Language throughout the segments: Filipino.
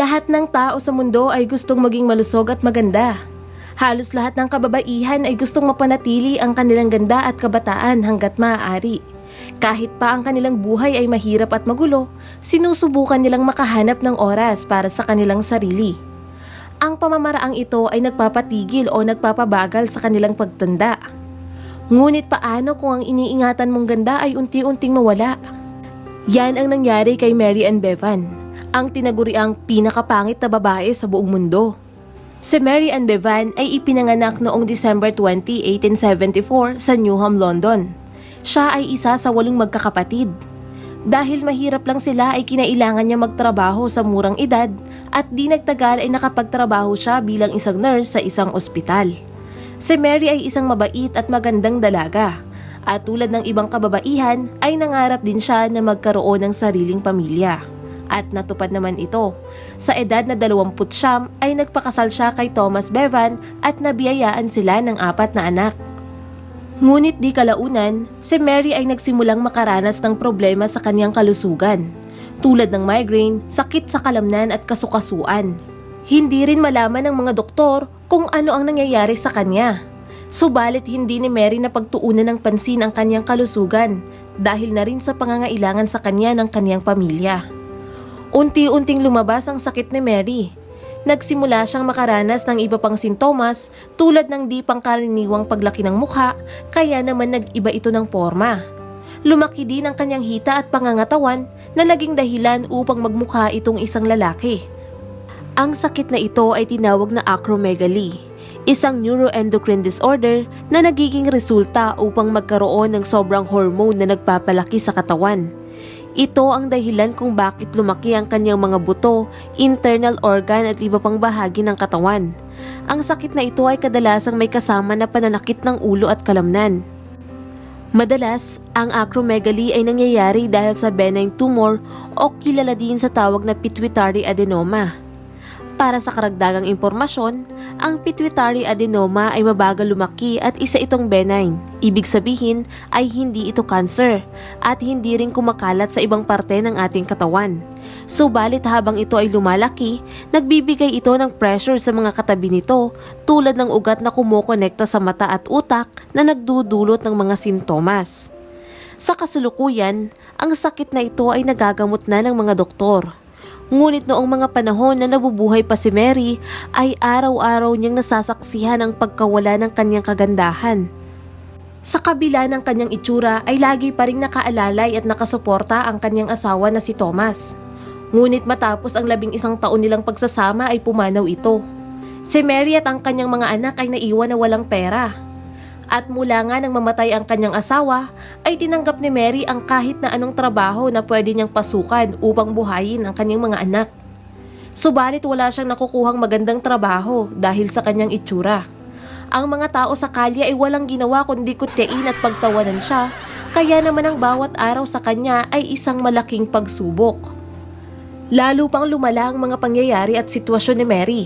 Lahat ng tao sa mundo ay gustong maging malusog at maganda. Halos lahat ng kababaihan ay gustong mapanatili ang kanilang ganda at kabataan hanggat maaari. Kahit pa ang kanilang buhay ay mahirap at magulo, sinusubukan nilang makahanap ng oras para sa kanilang sarili. Ang pamamaraang ito ay nagpapatigil o nagpapabagal sa kanilang pagtanda. Ngunit paano kung ang iniingatan mong ganda ay unti-unting mawala? Yan ang nangyari kay Mary Ann Bevan, ang tinaguriang pinakapangit na babae sa buong mundo. Si Mary Ann Bevan ay ipinanganak noong December 20, 1874 sa Newham, London. Siya ay isa sa 8 magkakapatid. Dahil mahirap lang sila ay kinailangan niya magtrabaho sa murang edad at di nagtagal ay nakapagtrabaho siya bilang isang nurse sa isang ospital. Si Mary ay isang mabait at magandang dalaga at tulad ng ibang kababaihan ay nangarap din siya na magkaroon ng sariling pamilya. At natupad naman ito. Sa edad na 20 ay nagpakasal siya kay Thomas Bevan at nabiyayaan sila ng 4 na anak. Ngunit di kalaunan, si Mary ay nagsimulang makaranas ng problema sa kanyang kalusugan, tulad ng migraine, sakit sa kalamnan at kasukasuan. Hindi rin malaman ng mga doktor kung ano ang nangyayari sa kanya. Subalit hindi ni Mary napagtuunan ng pansin ang kanyang kalusugan dahil na rin sa pangangailangan sa kanya ng kanyang pamilya. Unti-unting lumabas ang sakit ni Mary. Nagsimula siyang makaranas ng iba pang sintomas tulad ng di pangkaraniwang paglaki ng mukha, kaya naman nag-iba ito ng forma. Lumaki din ang kanyang hita at pangangatawan na naging dahilan upang magmukha itong isang lalaki. Ang sakit na ito ay tinawag na acromegaly, isang neuroendocrine disorder na nagiging resulta upang magkaroon ng sobrang hormone na nagpapalaki sa katawan. Ito ang dahilan kung bakit lumaki ang kanyang mga buto, internal organ at iba pang bahagi ng katawan. Ang sakit na ito ay kadalasang may kasama na pananakit ng ulo at kalamnan. Madalas, ang acromegaly ay nangyayari dahil sa benign tumor o kilala din sa tawag na pituitary adenoma. Para sa karagdagang impormasyon, ang pituitary adenoma ay mabagal lumaki at isa itong benign. Ibig sabihin ay hindi ito cancer at hindi rin kumakalat sa ibang parte ng ating katawan. Subalit habang ito ay lumalaki, nagbibigay ito ng pressure sa mga katabi nito tulad ng ugat na kumokonekta sa mata at utak na nagdudulot ng mga sintomas. Sa kasalukuyan, ang sakit na ito ay nagagamot na ng mga doktor. Ngunit noong mga panahon na nabubuhay pa si Mary ay araw-araw niyang nasasaksihan ang pagkawala ng kanyang kagandahan. Sa kabila ng kanyang itsura ay lagi pa ring nakaalalay at nakasuporta ang kanyang asawa na si Thomas. Ngunit matapos ang 11 taon nilang pagsasama ay pumanaw ito. Si Mary at ang kanyang mga anak ay naiwan na walang pera. At mula nga nang mamatay ang kanyang asawa, ay tinanggap ni Mary ang kahit na anong trabaho na pwede niyang pasukan upang buhayin ang kanyang mga anak. Subalit wala siyang nakukuhang magandang trabaho dahil sa kanyang itsura. Ang mga tao sa kalye ay walang ginawa kundi kutyain at pagtawanan siya, kaya naman ang bawat araw sa kanya ay isang malaking pagsubok. Lalo pang lumala ang mga pangyayari at sitwasyon ni Mary.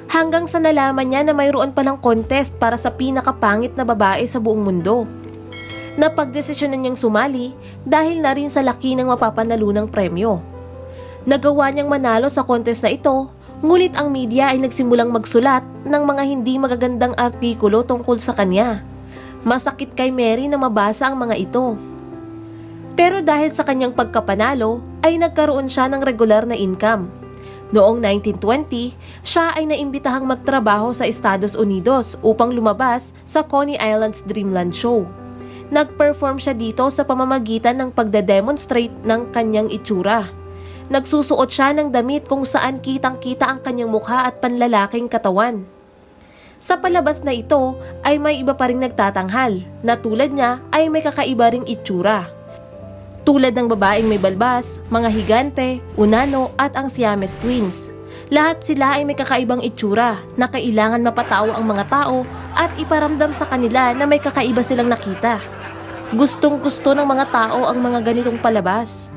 Hanggang sa nalaman niya na mayroon palang contest para sa pinakapangit na babae sa buong mundo. Napagdesisyonan niyang sumali dahil na rin sa laki ng mapapanalunang premyo. Nagawa niyang manalo sa contest na ito, ngunit ang media ay nagsimulang magsulat ng mga hindi magagandang artikulo tungkol sa kanya. Masakit kay Mary na mabasa ang mga ito. Pero dahil sa kanyang pagkapanalo ay nagkaroon siya ng regular na income. Noong 1920, siya ay naimbitahang magtrabaho sa Estados Unidos upang lumabas sa Coney Island's Dreamland Show. Nag-perform siya dito sa pamamagitan ng pagde-demonstrate ng kanyang itsura. Nagsusuot siya ng damit kung saan kitang-kita ang kanyang mukha at panlalaking katawan. Sa palabas na ito ay may iba pa ring nagtatanghal na tulad niya ay may kakaiba ring itsura. Tulad ng babaeng may balbas, mga higante, unano at ang Siamese twins. Lahat sila ay may kakaibang itsura na kailangan mapatao ang mga tao at iparamdam sa kanila na may kakaiba silang nakita. Gustong-gusto ng mga tao ang mga ganitong palabas.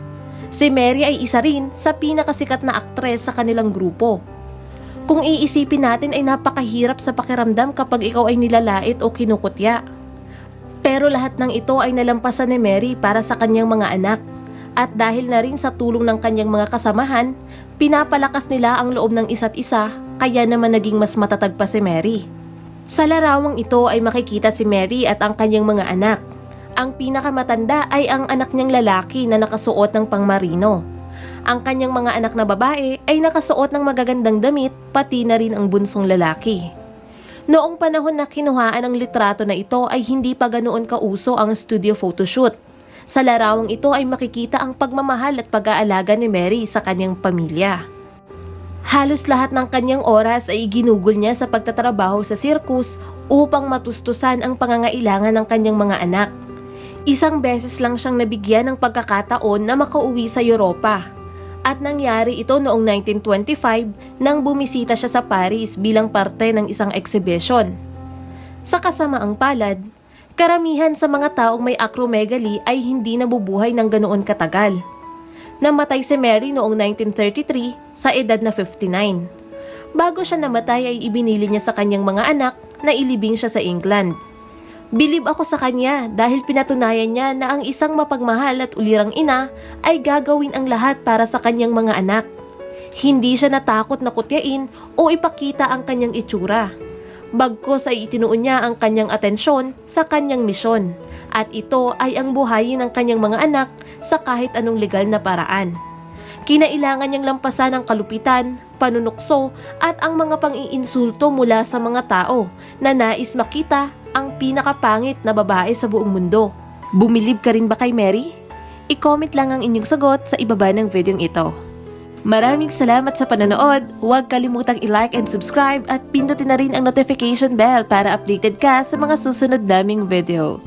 Si Mary ay isa rin sa pinakasikat na aktres sa kanilang grupo. Kung iisipin natin ay napakahirap sa pakiramdam kapag ikaw ay nilalait o kinukutya. Pero lahat ng ito ay nalampasan ni Mary para sa kanyang mga anak. At dahil na rin sa tulong ng kanyang mga kasamahan, Pinapalakas nila ang loob ng isa't isa, kaya naman naging mas matatag pa si Mary. Sa larawang ito ay makikita si Mary at ang kanyang mga anak. Ang pinakamatanda ay ang anak niyang lalaki na nakasuot ng pangmarino. Ang kanyang mga anak na babae ay nakasuot ng magagandang damit, pati na rin ang bunsong lalaki. Noong panahon na kinuhaan ang litrato na ito ay hindi pa ganoon kauso ang studio photoshoot. Sa larawang ito ay makikita ang pagmamahal at pag-aalaga ni Mary sa kanyang pamilya. Halos lahat ng kanyang oras ay ginugol niya sa pagtatrabaho sa sirkus upang matustusan ang pangangailangan ng kanyang mga anak. Isang beses lang siyang nabigyan ng pagkakataon na makauwi sa Europa. At nangyari ito noong 1925 nang bumisita siya sa Paris bilang parte ng isang exhibition. Sa kasamaang palad, karamihan sa mga taong may acromegaly ay hindi nabubuhay ng ganoon katagal. Namatay si Mary noong 1933 sa edad na 59. Bago siya namatay ay ibinili niya sa kanyang mga anak na ilibing siya sa England. Bilib ako sa kanya dahil pinatunayan niya na ang isang mapagmahal at ulirang ina ay gagawin ang lahat para sa kanyang mga anak. Hindi siya natakot na kutyain o ipakita ang kanyang itsura. Bagkus ay itinuon niya ang kanyang atensyon sa kanyang misyon at ito ay ang buhayin ng kanyang mga anak sa kahit anong legal na paraan. Kinailangan niyang lampasan ang kalupitan, panunukso at ang mga pang-iinsulto mula sa mga tao na nais makita ang pinakapangit na babae sa buong mundo. Bumilib ka rin ba kay Mary? I-comment lang ang inyong sagot sa ibaba ng videong ito. Maraming salamat sa panonood. Huwag kalimutang i-like and subscribe at pindutin na rin ang notification bell para updated ka sa mga susunod naming video.